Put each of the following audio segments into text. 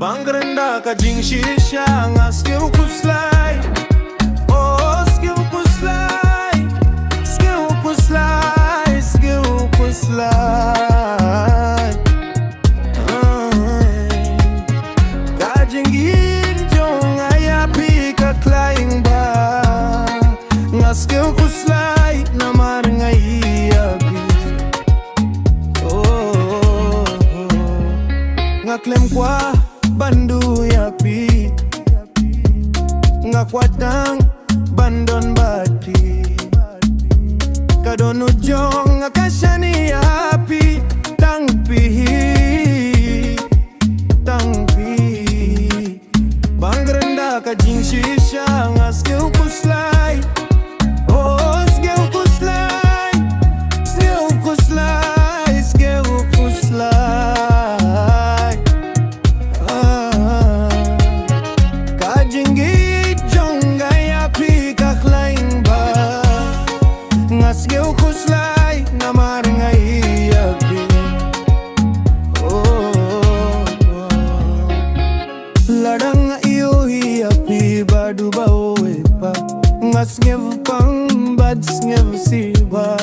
Bangranda ka jing shisha ngaske ukuslai. Oh ske ukuslai. Ske ukuslai. Ske ukuslai. Kajingin jong ayapi ka klaing ba. Ngaske ukuslai namar ngayapi. Oh ngaklem kwa bandu yapi. Ngakwatang bandon bati. Kadonu jong akashani yapi. Tangpi Bangranda ka jing shisha ngaske ukuslai. Oh ske ukuslai. Ske ukuslai. Ske ukuslai. Kajingi jonga yapi ka klaing ba. Ngaske ukuslai namar ngai yapi. Ladang iyo hiyapi badu bawe pa. Ngas ngev pang bads ngev siwa.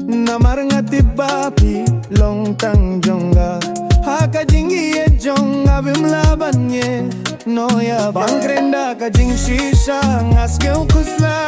Namar ngati bapi long tang jonga. Haka jingi ye jonga bimla banye. No ya bangrenda ka jing shisha ngas ngev kusla.